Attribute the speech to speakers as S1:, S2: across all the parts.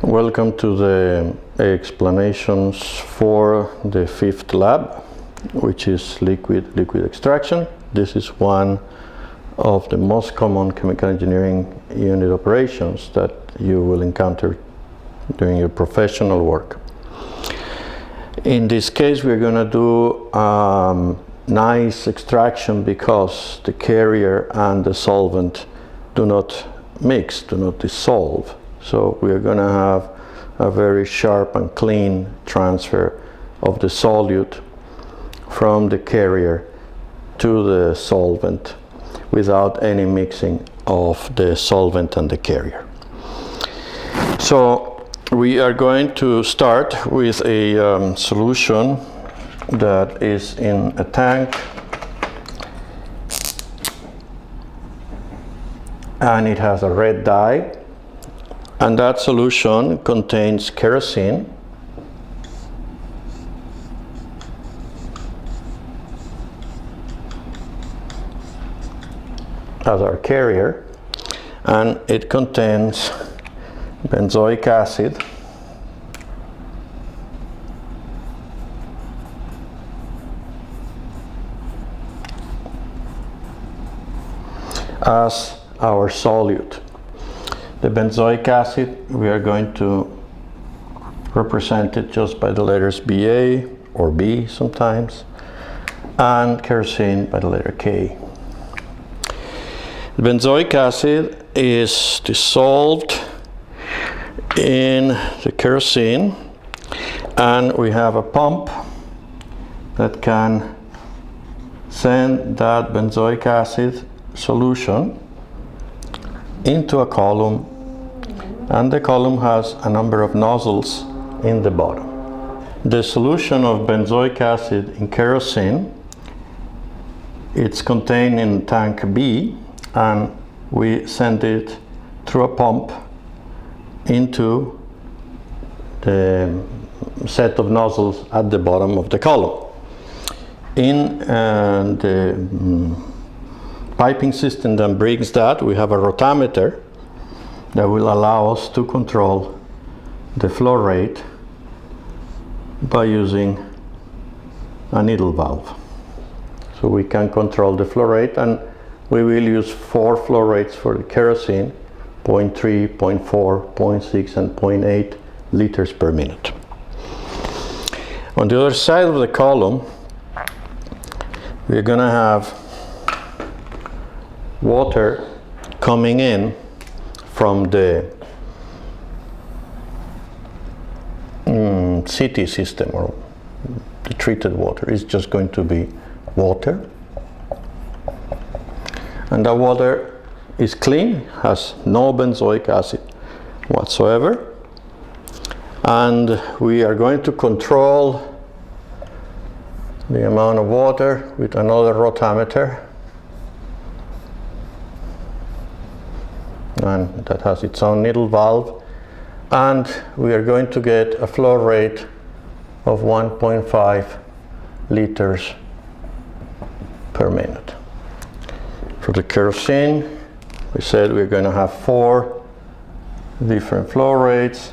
S1: Welcome to the explanations for the fifth lab, which is liquid extraction. This is one of the most common chemical engineering unit operations that you will encounter during your professional work. In this case, we're going to do nice extraction because the carrier and the solvent do not mix, do not dissolve. So we are going to have a very sharp and clean transfer of the solute from the carrier to the solvent without any mixing of the solvent and the carrier. So we are going to start with a solution that is in a tank, and it has a red dye. And that solution contains kerosene, as our carrier, and it contains benzoic acid, as our solute. The benzoic acid, we are going to represent it just by the letters Ba or B sometimes, and kerosene by the letter K. The benzoic acid is dissolved in the kerosene, and we have a pump that can send that benzoic acid solution into a column, and the column has a number of nozzles in the bottom. The solution of benzoic acid in kerosene, it's contained in tank B, and we send it through a pump into the set of nozzles at the bottom of the column. In the piping system that brings that, we have a rotameter that will allow us to control the flow rate by using a needle valve. So we can control the flow rate, and we will use 4 flow rates for the kerosene: 0.3, 0.4, 0.6 and 0.8 liters per minute. On the other side of the column, we're going to have water coming in from the CT system, or the treated water. Is just going to be water, and the water is clean, has no benzoic acid whatsoever, and we are going to control the amount of water with another rotameter, and that has its own needle valve, and we are going to get a flow rate of 1.5 liters per minute. For the kerosene, we said we're going to have 4 different flow rates: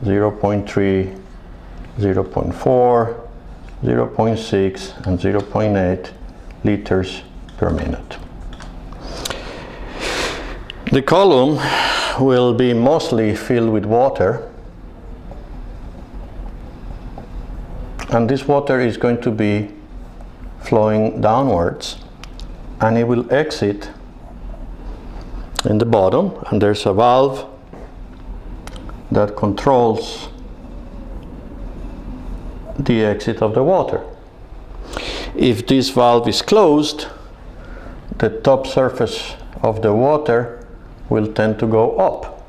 S1: 0.3, 0.4, 0.6 and 0.8 liters per minute. The column will be mostly filled with water, and this water is going to be flowing downwards, and it will exit in the bottom, and there's a valve that controls the exit of the water. If this valve is closed, the top surface of the water will tend to go up.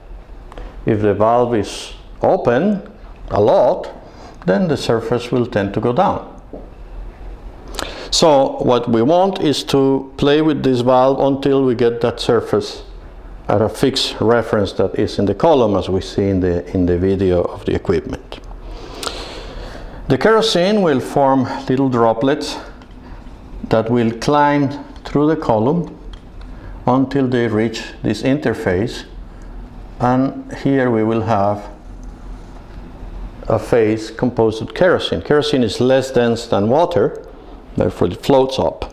S1: If the valve is open a lot, then the surface will tend to go down. So what we want is to play with this valve until we get that surface at a fixed reference that is in the column, as we see in the video of the equipment. The kerosene will form little droplets that will climb through the column until they reach this interface, and here we will have a phase composed of kerosene. Kerosene is less dense than water, therefore it floats up.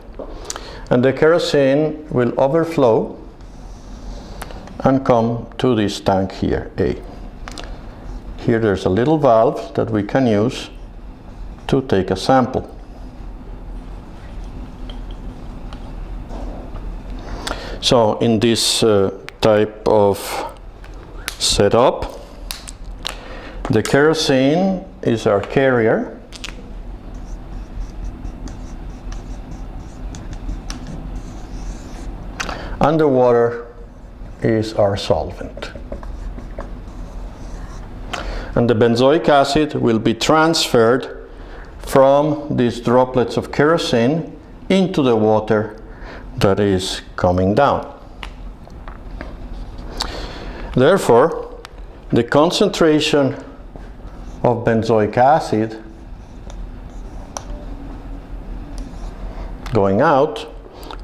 S1: And the kerosene will overflow and come to this tank here, A. Here there's a little valve that we can use to take a sample. So in this type of setup, the kerosene is our carrier, and the water is our solvent. And the benzoic acid will be transferred from these droplets of kerosene into the water that is coming down. Therefore, the concentration of benzoic acid going out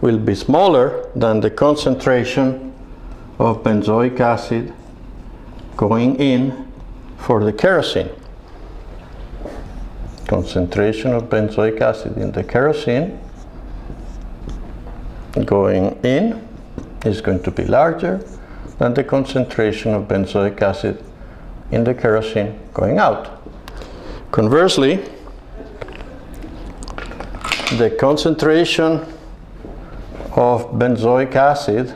S1: will be smaller than the concentration of benzoic acid going in for the kerosene. Concentration of benzoic acid in the kerosene going in is going to be larger than the concentration of benzoic acid in the kerosene going out. Conversely, the concentration of benzoic acid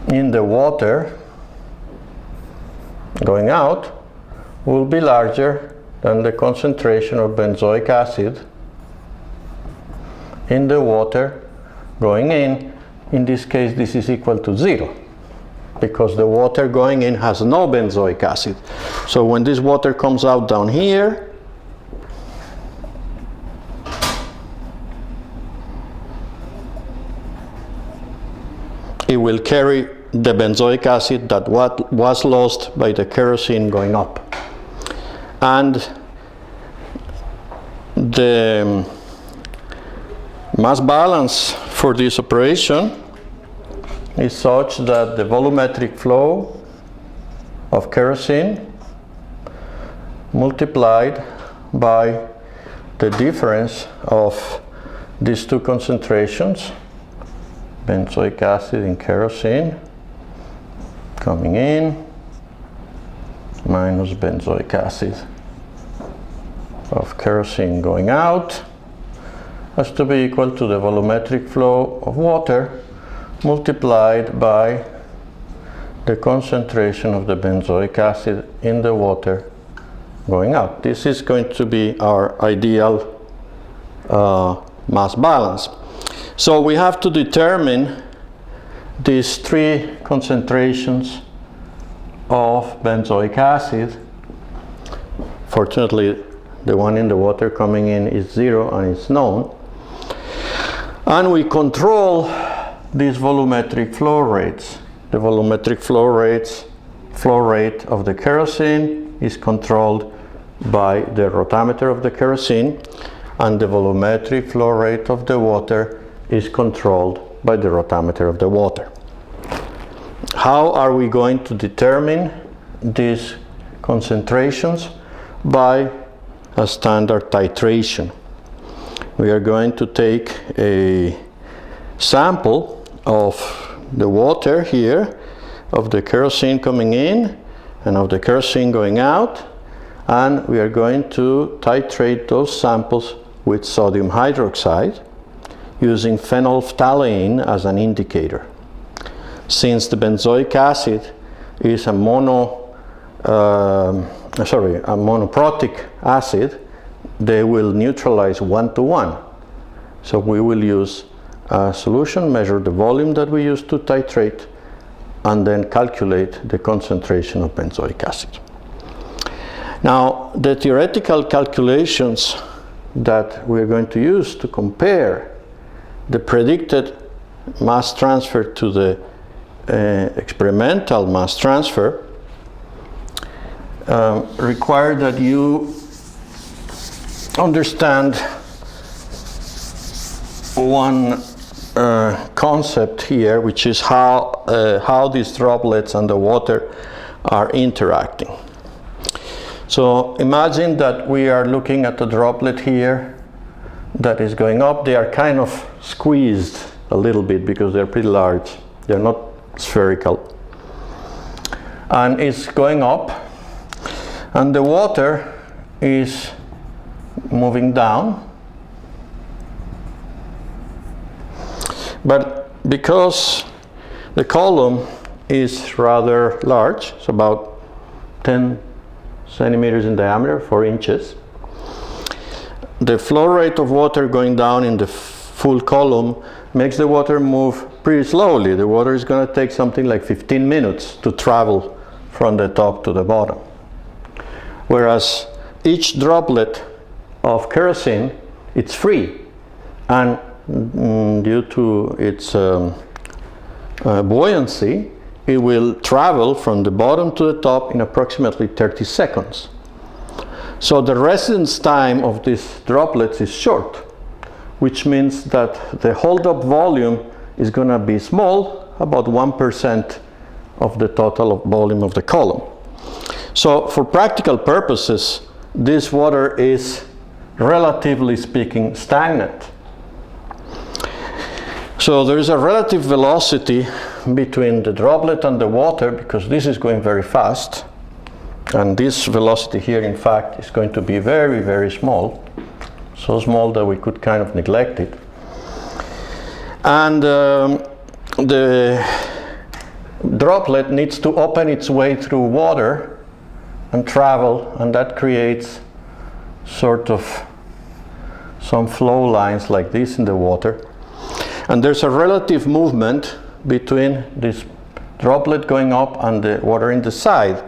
S1: in the water going out will be larger than the concentration of benzoic acid in the water going in. In this case, this is equal to 0, because the water going in has no benzoic acid. So when this water comes out down here, it will carry the benzoic acid that was lost by the kerosene going up. And the mass balance for this operation is such that the volumetric flow of kerosene multiplied by the difference of these two concentrations, benzoic acid and kerosene coming in minus benzoic acid of kerosene going out, has to be equal to the volumetric flow of water multiplied by the concentration of the benzoic acid in the water going out. This is going to be our ideal mass balance. So we have to determine these three concentrations of benzoic acid. Fortunately, the one in the water coming in is 0 and it's known. And we control these volumetric flow rates. The volumetric flow rate of the kerosene is controlled by the rotameter of the kerosene, and the volumetric flow rate of the water is controlled by the rotameter of the water. How are we going to determine these concentrations? By a standard titration. We are going to take a sample of the water here, of the kerosene coming in and of the kerosene going out, and we are going to titrate those samples with sodium hydroxide using phenolphthalein as an indicator. Since the benzoic acid is a monoprotic acid, they will neutralize 1-to-1. So we will use a solution, measure the volume that we use to titrate, and then calculate the concentration of benzoic acid. Now, the theoretical calculations that we're going to use to compare the predicted mass transfer to the experimental mass transfer require that you understand one concept here, which is how these droplets and the water are interacting. So imagine that we are looking at a droplet here that is going up. They are kind of squeezed a little bit because they're pretty large. They're not spherical. And it's going up, and the water is moving down. But because the column is rather large, it's about 10 centimeters in diameter, 4 inches, the flow rate of water going down in the full column makes the water move pretty slowly. The water is going to take something like 15 minutes to travel from the top to the bottom. Whereas each droplet of kerosene, it's free, and due to its buoyancy, it will travel from the bottom to the top in approximately 30 seconds. So the residence time of these droplets is short, which means that the hold-up volume is going to be small, about 1% of the total volume of the column. So for practical purposes, this water is, relatively speaking, stagnant. So there is a relative velocity between the droplet and the water, because this is going very fast, and this velocity here, in fact, is going to be very, very small, so small that we could kind of neglect it. And the droplet needs to open its way through water and travel, and that creates sort of some flow lines like this in the water. And there's a relative movement between this droplet going up and the water in the side,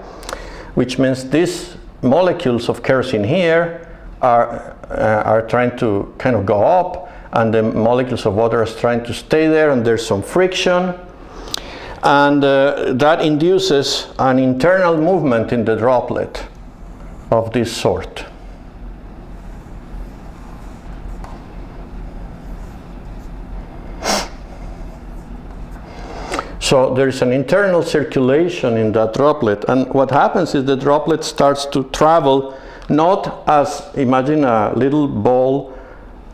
S1: which means these molecules of kerosene here are trying to kind of go up, and the molecules of water are trying to stay there, and there's some friction, and that induces an internal movement in the droplet of this sort. So there is an internal circulation in that droplet, and what happens is the droplet starts to travel not as, imagine a little ball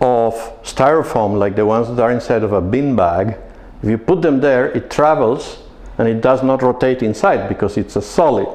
S1: of styrofoam like the ones that are inside of a bin bag. If you put them there, it travels and it does not rotate inside because it's a solid.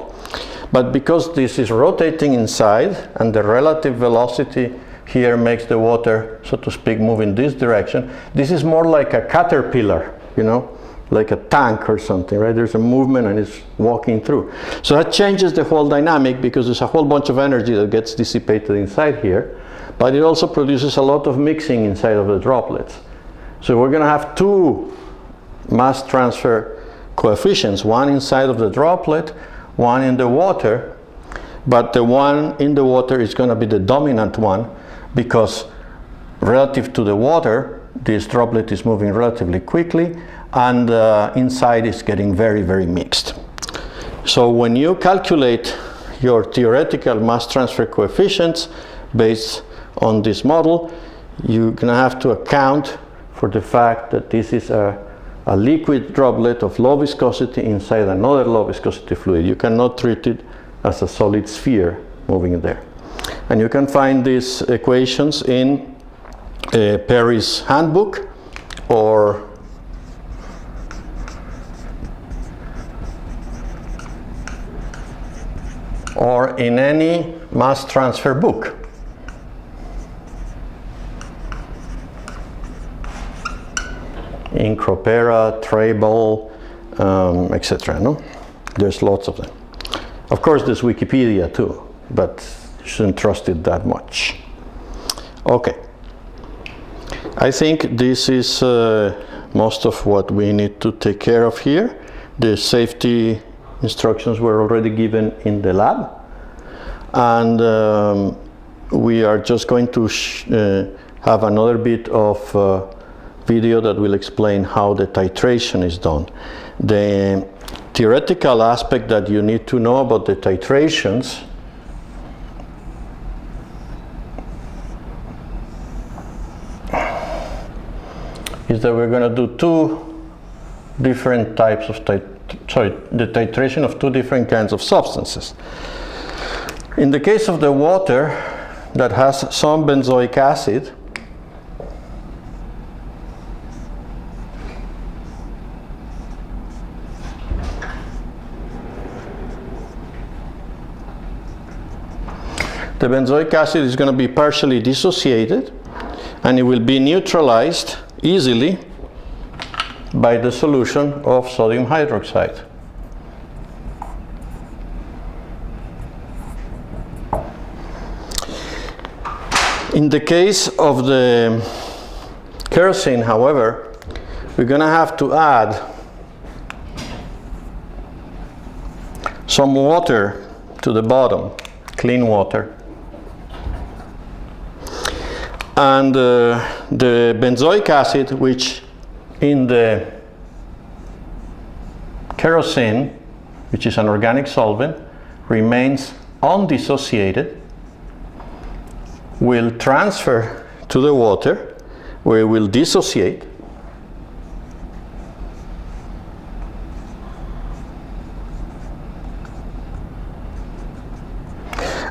S1: But because this is rotating inside and the relative velocity here makes the water, so to speak, move in this direction, this is more like a caterpillar, you know, like a tank or something, right? There's a movement and it's walking through. So that changes the whole dynamic, because there's a whole bunch of energy that gets dissipated inside here, but it also produces a lot of mixing inside of the droplets. So we're going to have two mass transfer coefficients, one inside of the droplet, one in the water, but the one in the water is going to be the dominant one, because relative to the water, this droplet is moving relatively quickly, and inside is getting very, very mixed. So when you calculate your theoretical mass transfer coefficients based on this model, you're going to have to account for the fact that this is a liquid droplet of low viscosity inside another low viscosity fluid. You cannot treat it as a solid sphere moving in there. And you can find these equations in Perry's handbook, or in any mass transfer book. In Cropera, Trable, etc. No? There's lots of them. Of course, there's Wikipedia too, but you shouldn't trust it that much. Okay. I think this is most of what we need to take care of here. The safety instructions were already given in the lab, and we are just going to have another bit of video that will explain how the titration is done. The theoretical aspect that you need to know about the titrations is that we're going to do two different types of the titration of two different kinds of substances. In the case of the water that has some benzoic acid, the benzoic acid is going to be partially dissociated, and it will be neutralized easily by the solution of sodium hydroxide. In the case of the kerosene, however, we're going to have to add some water to the bottom, clean water. And the benzoic acid, which in the kerosene, which is an organic solvent, remains undissociated, will transfer to the water, where it will dissociate,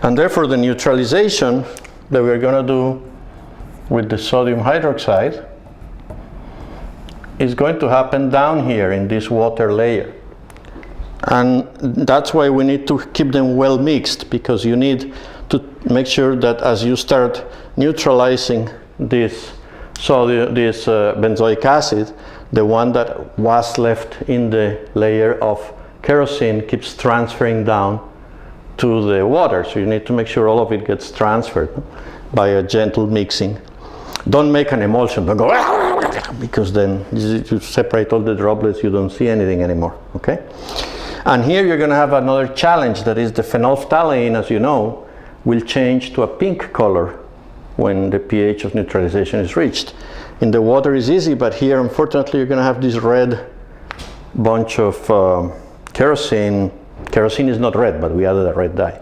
S1: and therefore the neutralization that we're going to do with the sodium hydroxide is going to happen down here in this water layer. And that's why we need to keep them well mixed, because you need to make sure that as you start neutralizing this benzoic acid, the one that was left in the layer of kerosene keeps transferring down to the water. So you need to make sure all of it gets transferred by a gentle mixing. Don't make an emulsion, don't go, because then you separate all the droplets, you don't see anything anymore, okay? And here you're going to have another challenge, that is the phenolphthalein, as you know, will change to a pink color when the pH of neutralization is reached. In the water is easy, but here unfortunately you're going to have this red bunch of kerosene. Kerosene is not red, but we added a red dye.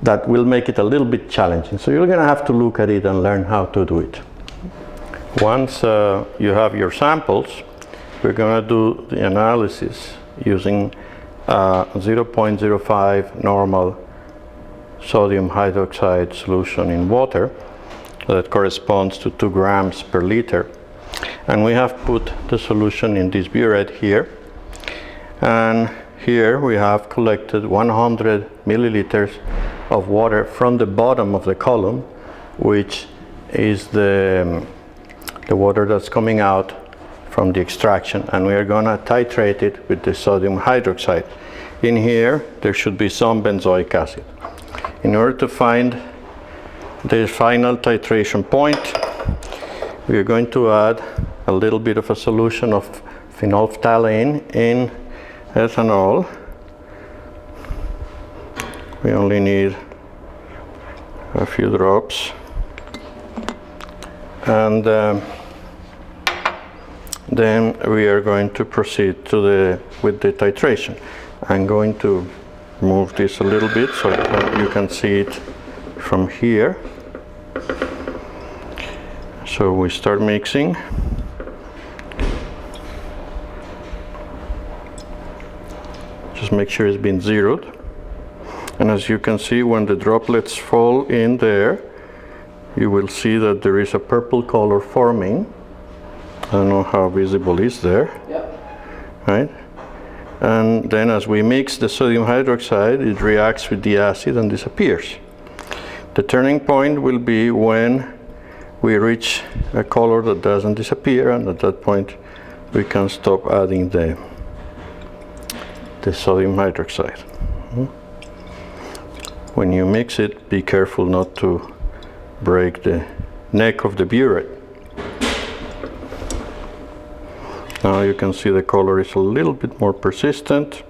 S1: That will make it a little bit challenging. So you're going to have to look at it and learn how to do it. Once you have your samples, we're going to do the analysis using 0.05 normal sodium hydroxide solution in water that corresponds to 2 grams per liter. And we have put the solution in this burette here. And here we have collected 100 milliliters of water from the bottom of the column, which is the water that's coming out from the extraction, and we are going to titrate it with the sodium hydroxide. In here there should be some benzoic acid. In order to find the final titration point, we are going to add a little bit of a solution of phenolphthalein in ethanol. We only need a few drops, and then we are going to proceed with the titration. I'm going to move this a little bit so you can see it from here. So we start mixing. Just make sure it's been zeroed. And as you can see, when the droplets fall in there, you will see that there is a purple color forming. I don't know how visible is there. Yep. Right? And then as we mix the sodium hydroxide, it reacts with the acid and disappears. The turning point will be when we reach a color that doesn't disappear, and at that point we can stop adding the sodium hydroxide. When you mix it, be careful not to break the neck of the burette. Now you can see the color is a little bit more persistent.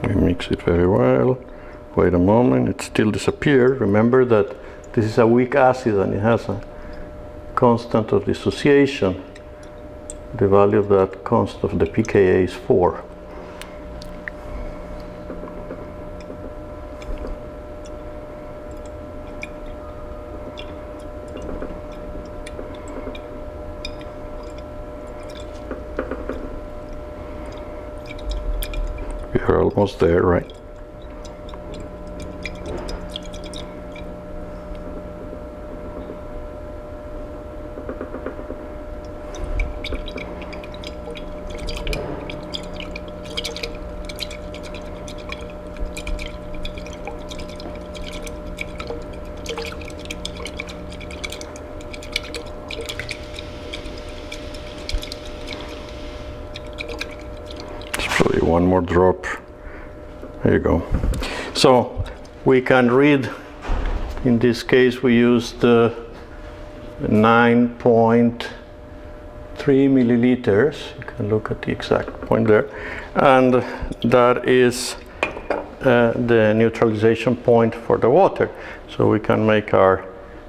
S1: We mix it very well. Wait a moment, it still disappeared. Remember that this is a weak acid and it has a constant of dissociation the value of that constant of the pKa is 4. We are almost there, right? One more drop. There you go. So we can read, in this case we used 9.3 milliliters. You can look at the exact point there, and that is the neutralization point for the water. So we can make our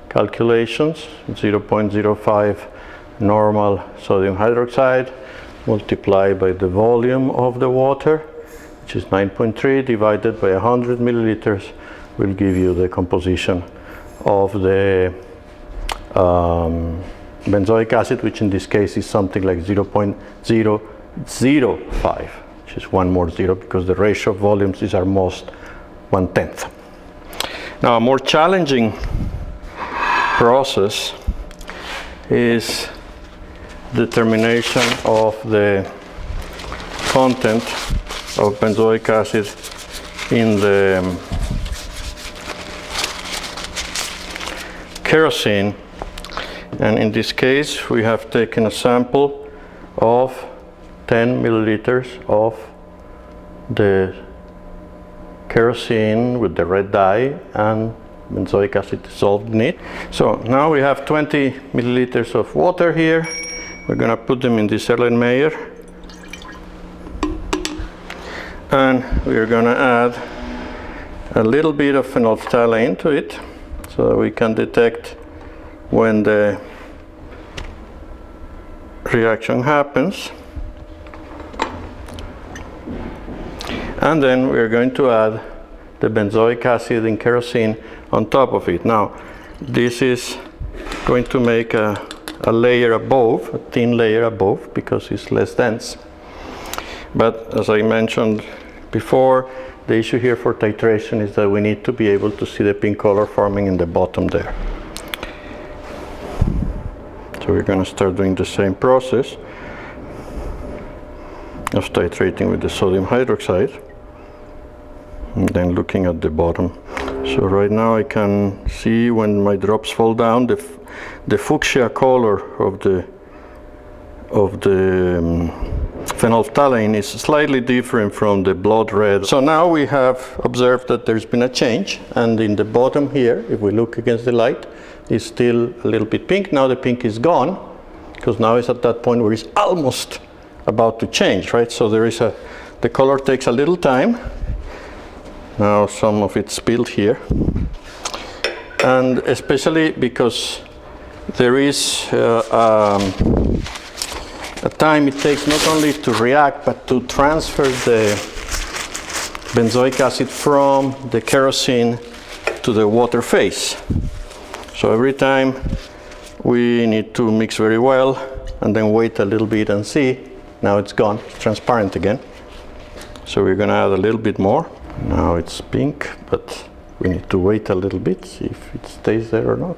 S1: calculations. 0.05 normal sodium hydroxide multiplied by the volume of the water, which is 9.3, divided by 100 milliliters, will give you the composition of the benzoic acid, which in this case is something like 0.005, which is one more zero, because the ratio of volumes is almost 1/10. Now, a more challenging process is determination of the content of benzoic acid in the kerosene, and in this case we have taken a sample of 10 milliliters of the kerosene with the red dye and benzoic acid dissolved in it. So now we have 20 milliliters of water here. We're going to put them in this Erlenmeyer, and we're going to add a little bit of phenolphthalein to it, so that we can detect when the reaction happens. And then we're going to add the benzoic acid in kerosene on top of it. Now, this is going to make a layer above, a thin layer above, because it's less dense. But as I mentioned before, the issue here for titration is that we need to be able to see the pink color forming in the bottom there. So we're going to start doing the same process of titrating with the sodium hydroxide, and then looking at the bottom. So right now I can see when my drops fall down, the fuchsia color of the phenolphthalein is slightly different from the blood red. So now we have observed that there's been a change, and in the bottom here, if we look against the light, it's still a little bit pink. Now the pink is gone, because now it's at that point where it's almost about to change, right? So the color takes a little time. Now some of it's spilled here, and especially because there is a time it takes not only to react but to transfer the benzoic acid from the kerosene to the water phase. So every time we need to mix very well and then wait a little bit and see. Now it's gone, it's transparent again. So we're going to add a little bit more. Now it's pink, but we need to wait a little bit, see if it stays there or not.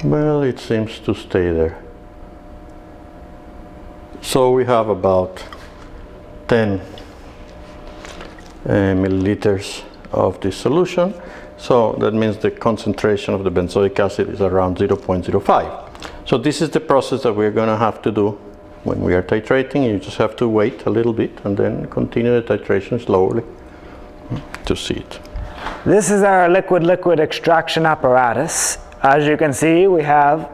S1: Well, it seems to stay there. So we have about 10 milliliters of this solution. So that means the concentration of the benzoic acid is around 0.05. So this is the process that we're going to have to do when we are titrating. You just have to wait a little bit and then continue the titration slowly to see it.
S2: This is our liquid-liquid extraction apparatus. As you can see, we have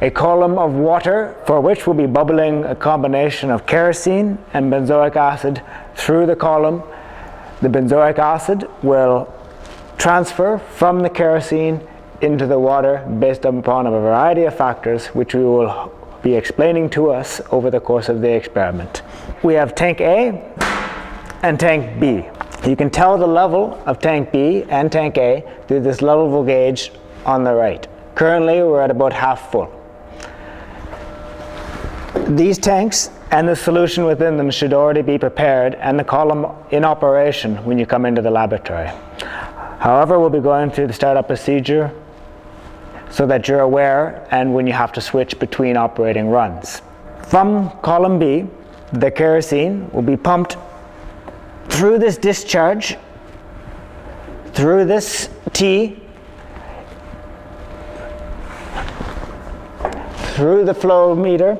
S2: a column of water for which will be bubbling a combination of kerosene and benzoic acid through the column. The benzoic acid will transfer from the kerosene into the water based upon a variety of factors which we will be explaining to us over the course of the experiment. We have tank A and tank B. You can tell the level of tank B and tank A through this level gauge on the right. Currently we're at about half full. These tanks and the solution within them should already be prepared and the column in operation when you come into the laboratory. However, we'll be going through the startup procedure so that you're aware and when you have to switch between operating runs. From column B, the kerosene will be pumped through this discharge, through this T, through the flow meter,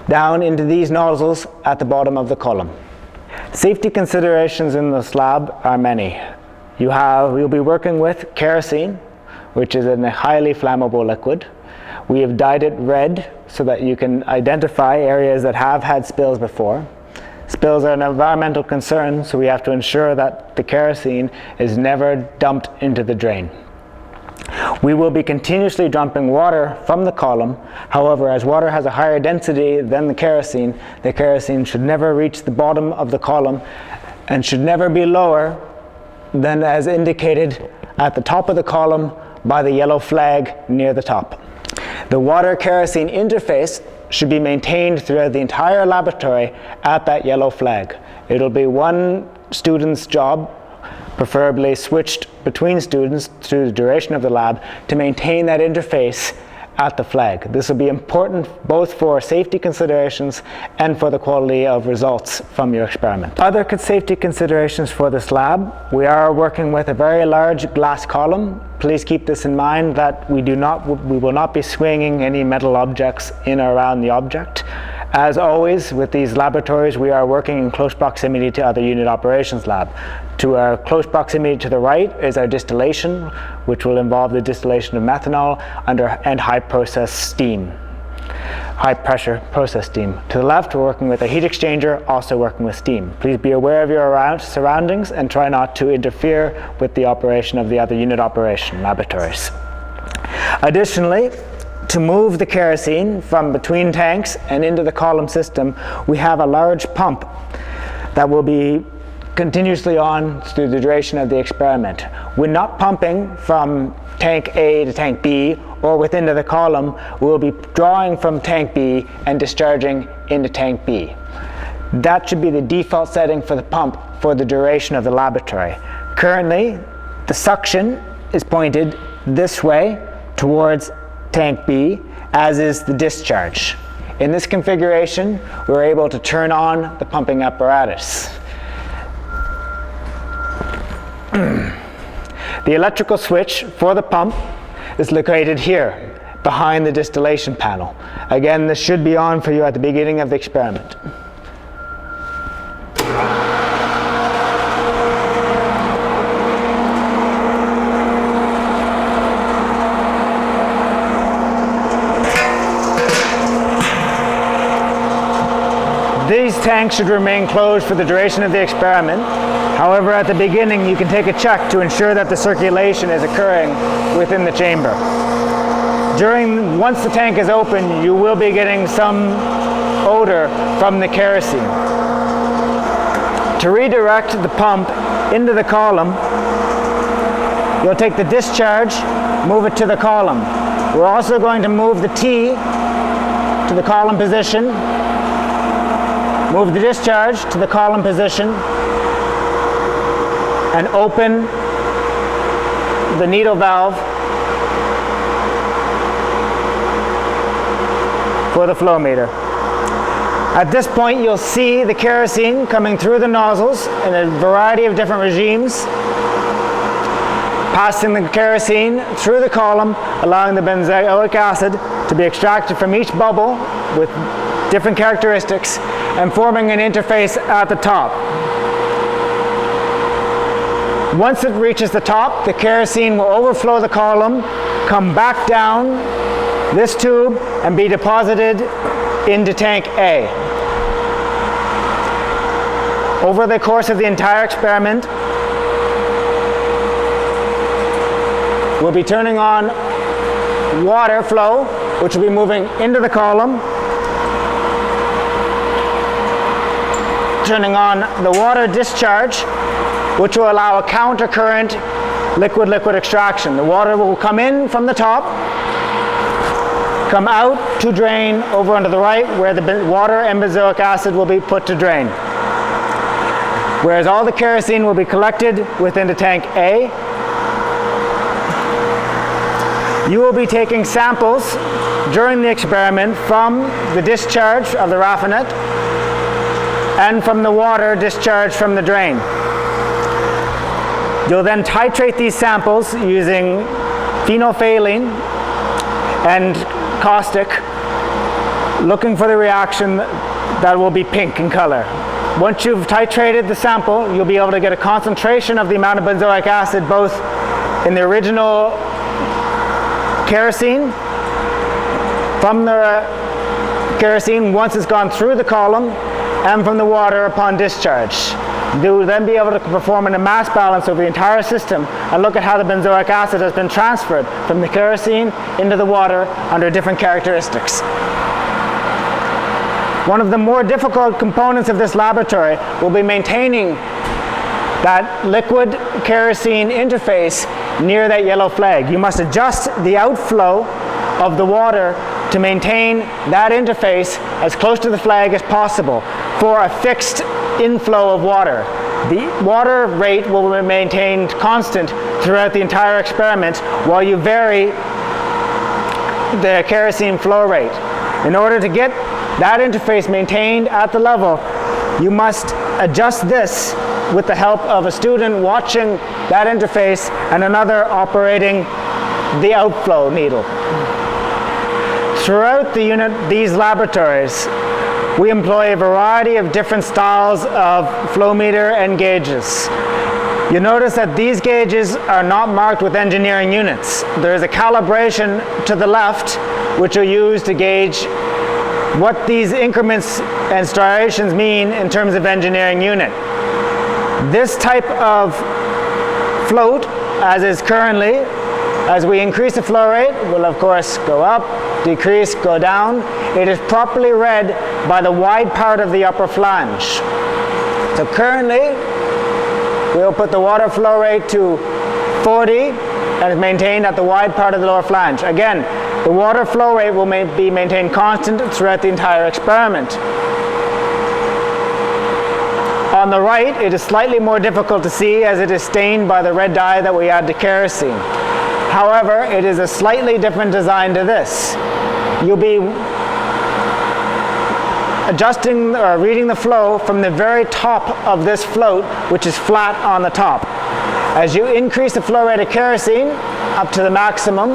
S2: down into these nozzles at the bottom of the column. Safety considerations in this lab are many. You'll be working with kerosene, which is a highly flammable liquid. We have dyed it red so that you can identify areas that have had spills before. Spills are an environmental concern, so we have to ensure that the kerosene is never dumped into the drain. We will be continuously dumping water from the column. However, as water has a higher density than the kerosene should never reach the bottom of the column and should never be lower than as indicated at the top of the column by the yellow flag near the top. The water-kerosene interface should be maintained throughout the entire laboratory at that yellow flag. It'll be one student's job, preferably switched between students through the duration of the lab, to maintain that interface at the flag. This will be important both for safety considerations and for the quality of results from your experiment. Other safety considerations for this lab: we are working with a very large glass column. Please keep this in mind that we will not be swinging any metal objects in or around the object. As always, with these laboratories, we are working in close proximity to other unit operations lab. To our close proximity to the right is our distillation, which will involve the distillation of methanol and high pressure process steam. To the left, we're working with a heat exchanger, also working with steam. Please be aware of your surroundings and try not to interfere with the operation of the other unit operation laboratories. Additionally, to move the kerosene from between tanks and into the column system, we have a large pump that will be continuously on through the duration of the experiment. We're not pumping from tank A to tank B or within the column. We'll be drawing from tank B and discharging into tank B. That should be the default setting for the pump for the duration of the laboratory. Currently, the suction is pointed this way towards tank B, as is the discharge. In this configuration, we're able to turn on the pumping apparatus. The electrical switch for the pump is located here, behind the distillation panel. Again, this should be on for you at the beginning of the experiment. These tanks should remain closed for the duration of the experiment. However, at the beginning, you can take a check to ensure that the circulation is occurring within the chamber. Once the tank is open, you will be getting some odor from the kerosene. To redirect the pump into the column, you'll take the discharge, move it to the column. We're also going to move the T to the column position, move the discharge to the column position, and open the needle valve for the flow meter. At this point, you'll see the kerosene coming through the nozzles in a variety of different regimes, passing the kerosene through the column, allowing the benzoic acid to be extracted from each bubble with different characteristics and forming an interface at the top. Once it reaches the top, the kerosene will overflow the column, come back down this tube, and be deposited into tank A. Over the course of the entire experiment, we'll be turning on water flow, which will be moving into the column, turning on the water discharge, which will allow a counter-current liquid-liquid extraction. The water will come in from the top, come out to drain over onto the right, where the water and benzoic acid will be put to drain. Whereas all the kerosene will be collected within the tank A. You will be taking samples during the experiment from the discharge of the raffinate and from the water discharged from the drain. You'll then titrate these samples using phenolphthalein and caustic, looking for the reaction that will be pink in color. Once you've titrated the sample, you'll be able to get a concentration of the amount of benzoic acid both in the original kerosene, from the kerosene once it's gone through the column, and from the water upon discharge. You will then be able to perform a mass balance over the entire system and look at how the benzoic acid has been transferred from the kerosene into the water under different characteristics. One of the more difficult components of this laboratory will be maintaining that liquid kerosene interface near that yellow flag. You must adjust the outflow of the water to maintain that interface as close to the flag as possible for a fixed inflow of water. The water rate will be maintained constant throughout the entire experiment while you vary the kerosene flow rate. In order to get that interface maintained at the level, you must adjust this with the help of a student watching that interface and another operating the outflow needle. Throughout the unit, these laboratories, we employ a variety of different styles of flow meter and gauges. You notice that these gauges are not marked with engineering units. There is a calibration to the left which are used to gauge what these increments and striations mean in terms of engineering unit. This type of float, as is currently, as we increase the flow rate, will of course go up, decrease, go down. It is properly read by the wide part of the upper flange. So currently, we'll put the water flow rate to 40 and is maintained at the wide part of the lower flange. Again, the water flow rate will be maintained constant throughout the entire experiment. On the right, it is slightly more difficult to see as it is stained by the red dye that we add to kerosene. However, it is a slightly different design to this. You'll be adjusting or reading the flow from the very top of this float, which is flat on the top. As you increase the flow rate of kerosene up to the maximum,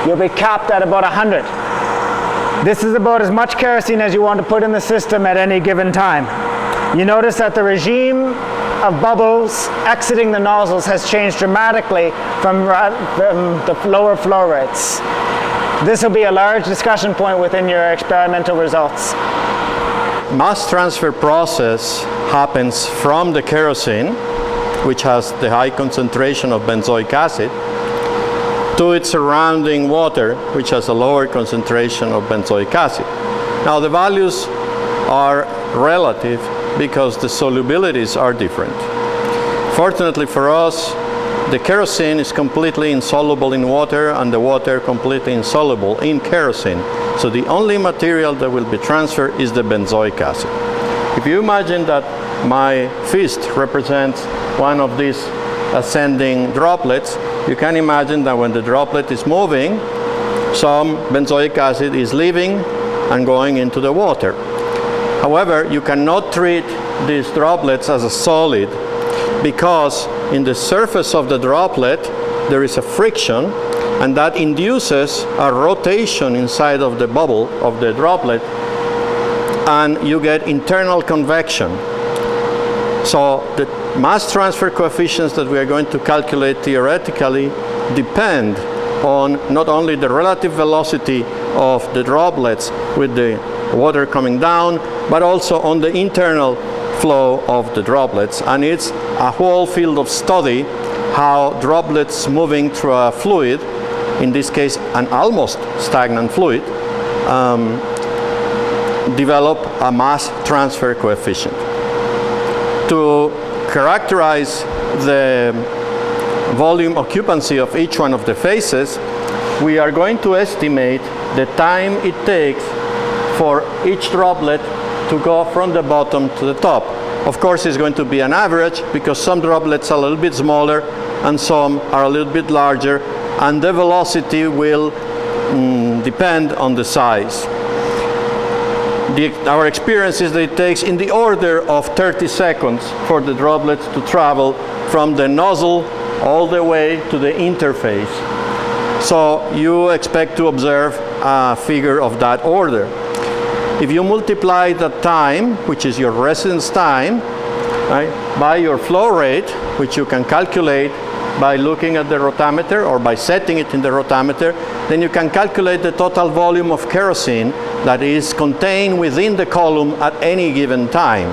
S2: you'll be capped at about 100. This is about as much kerosene as you want to put in the system at any given time. You notice that the regime of bubbles exiting the nozzles has changed dramatically from the lower flow rates. This will be a large discussion point within your experimental results.
S1: Mass transfer process happens from the kerosene, which has the high concentration of benzoic acid, to its surrounding water, which has a lower concentration of benzoic acid. Now the values are relative because the solubilities are different. Fortunately for us, the kerosene is completely insoluble in water and the water completely insoluble in kerosene. So the only material that will be transferred is the benzoic acid. If you imagine that my fist represents one of these ascending droplets, you can imagine that when the droplet is moving, some benzoic acid is leaving and going into the water. However, you cannot treat these droplets as a solid because in the surface of the droplet there is a friction, and that induces a rotation inside of the bubble of the droplet, and you get internal convection. So the mass transfer coefficients that we are going to calculate theoretically depend on not only the relative velocity of the droplets with the water coming down, but also on the internal flow of the droplets. And it's a whole field of study how droplets moving through a fluid, in this case an almost stagnant fluid, develop a mass transfer coefficient. To characterize the volume occupancy of each one of the phases, we are going to estimate the time it takes for each droplet to go from the bottom to the top. Of course, it's going to be an average because some droplets are a little bit smaller and some are a little bit larger, and the velocity will depend on the size. Our experience is that it takes in the order of 30 seconds for the droplets to travel from the nozzle all the way to the interface. So you expect to observe a figure of that order. If you multiply the time, which is your residence time, right, by your flow rate, which you can calculate by looking at the rotameter or by setting it in the rotameter, then you can calculate the total volume of kerosene that is contained within the column at any given time.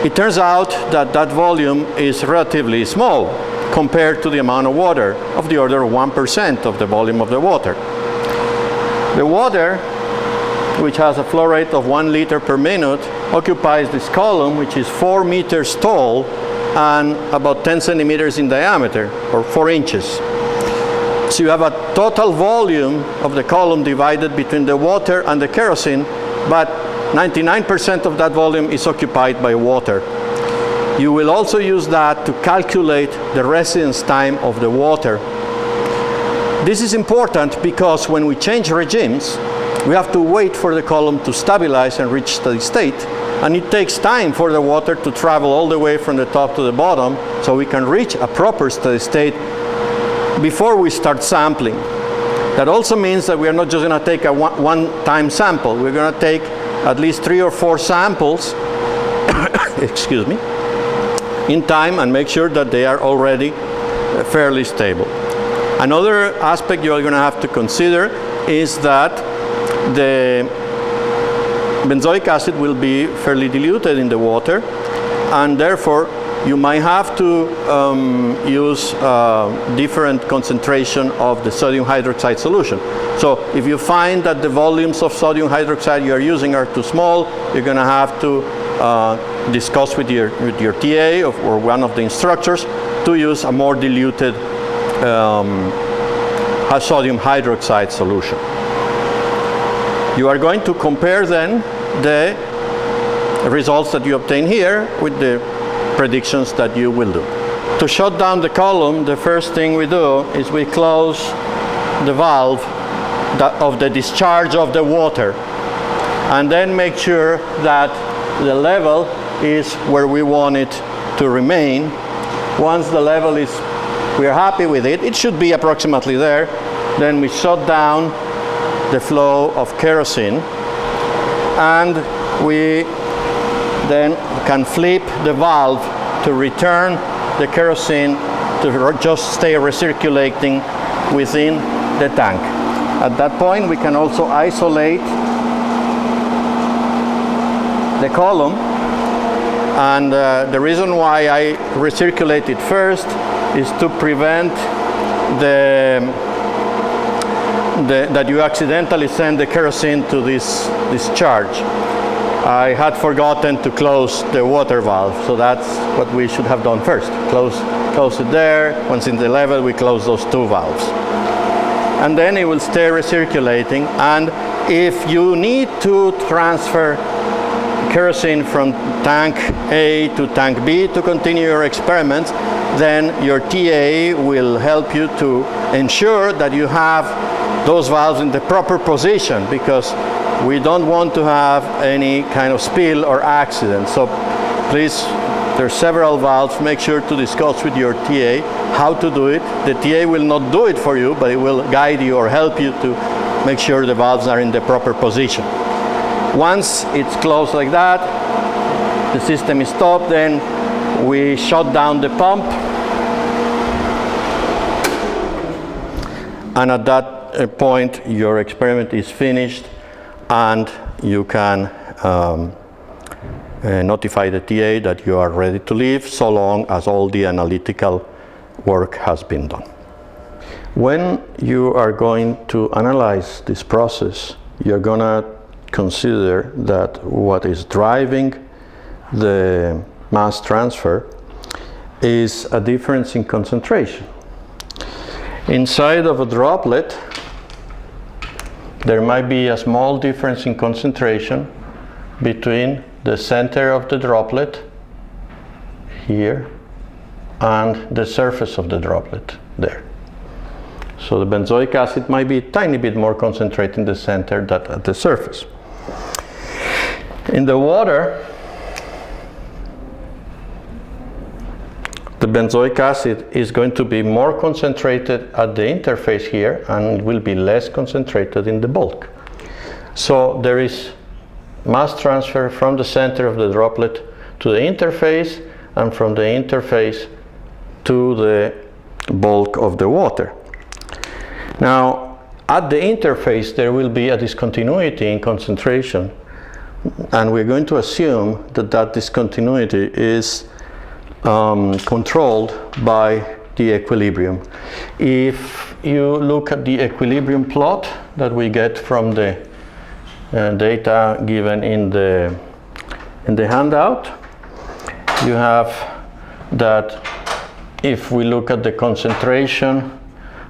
S1: It turns out that that volume is relatively small compared to the amount of water, of the order of 1% of the volume of the water. The water, which has a flow rate of 1 liter per minute, occupies this column, which is 4 meters tall and about 10 centimeters in diameter, or 4 inches. So you have a total volume of the column divided between the water and the kerosene, but 99% of that volume is occupied by water. You will also use that to calculate the residence time of the water. This is important because when we change regimes, we have to wait for the column to stabilize and reach steady state, and it takes time for the water to travel all the way from the top to the bottom so we can reach a proper steady state before we start sampling. That also means that we are not just going to take a one-time sample. We're going to take at least 3 or 4 samples excuse me, in time and make sure that they are already fairly stable. Another aspect you are going to have to consider is that the benzoic acid will be fairly diluted in the water, and therefore you might have to use different concentration of the sodium hydroxide solution. So if you find that the volumes of sodium hydroxide you are using are too small, you're going to have to discuss with your TA or one of the instructors to use a more diluted sodium hydroxide solution. You are going to compare then the results that you obtain here with the predictions that you will do. To shut down the column, the first thing we do is we close the valve of the discharge of the water, and then make sure that the level is where we want it to remain. Once the level is, we are happy with it, it should be approximately there, then we shut down the flow of kerosene, and we then can flip the valve to return the kerosene to just stay recirculating within the tank. At that point, we can also isolate the column, and the reason why I recirculate it first is to prevent that you accidentally send the kerosene to this discharge. I had forgotten to close the water valve, so that's what we should have done first. Close it there. Once in the level, we close those 2 valves. And then it will stay recirculating, and if you need to transfer kerosene from tank A to tank B to continue your experiments, then your TA will help you to ensure that you have those valves in the proper position, because we don't want to have any kind of spill or accident. So please, there are several valves. Make sure to discuss with your TA how to do it. The TA will not do it for you, but it will guide you or help you to make sure the valves are in the proper position. Once it's closed like that, the system is stopped, then we shut down the pump, and at that point your experiment is finished and you can notify the TA that you are ready to leave, so long as all the analytical work has been done. When you are going to analyze this process, you're going to consider that what is driving the mass transfer is a difference in concentration. Inside of a droplet, there might be a small difference in concentration between the center of the droplet here and the surface of the droplet there. So the benzoic acid might be a tiny bit more concentrated in the center than at the surface. In the water, the benzoic acid is going to be more concentrated at the interface here and will be less concentrated in the bulk. So there is mass transfer from the center of the droplet to the interface, and from the interface to the bulk of the water. Now, at the interface there will be a discontinuity in concentration, and we're going to assume that that discontinuity is controlled by the equilibrium. If you look at the equilibrium plot that we get from the data given in the handout, you have that if we look at the concentration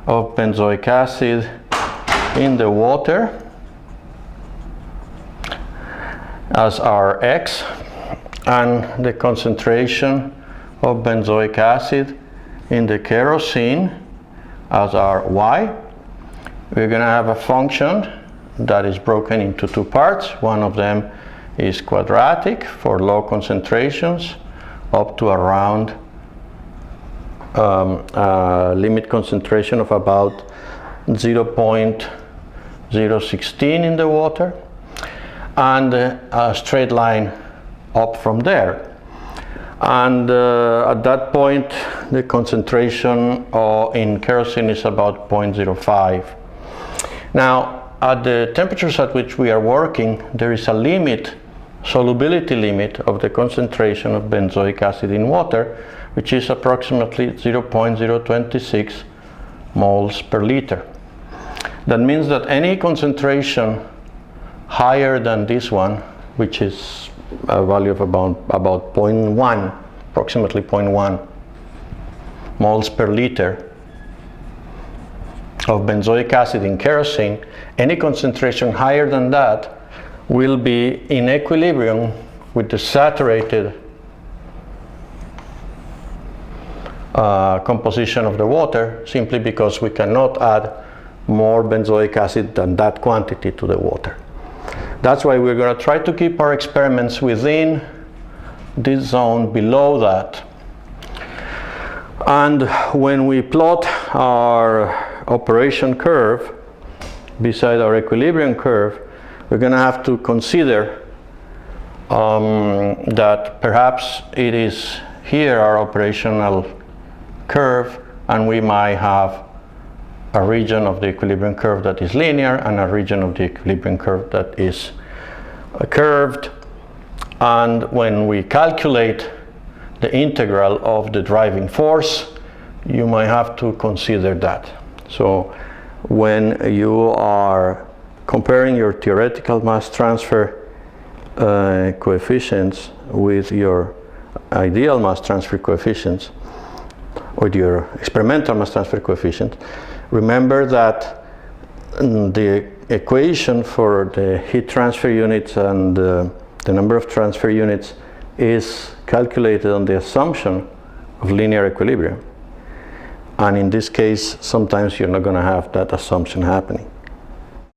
S1: of benzoic acid in the water as our X, and the concentration of benzoic acid in the kerosene as our Y, we're going to have a function that is broken into two parts. One of them is quadratic for low concentrations up to around limit concentration of about 0.016 in the water, and a straight line up from there. And at that point the concentration in kerosene is about 0.05. Now, at the temperatures at which we are working, there is a limit, solubility limit of the concentration of benzoic acid in water, which is approximately 0.026 moles per liter. That means that any concentration higher than this one, which is a value of about 0.1, approximately 0.1 moles per liter of benzoic acid in kerosene, any concentration higher than that will be in equilibrium with the saturated composition of the water, simply because we cannot add more benzoic acid than that quantity to the water. That's why we're going to try to keep our experiments within this zone below that. And when we plot our operation curve beside our equilibrium curve, we're going to have to consider that perhaps it is here our operational curve, and we might have a region of the equilibrium curve that is linear and a region of the equilibrium curve that is curved. And when we calculate the integral of the driving force, you might have to consider that. So when you are comparing your theoretical mass transfer coefficients with your ideal mass transfer coefficients, or your experimental mass transfer coefficient, remember that the equation for the heat transfer units and the number of transfer units is calculated on the assumption of linear equilibrium. And in this case, sometimes you're not going to have that assumption happening.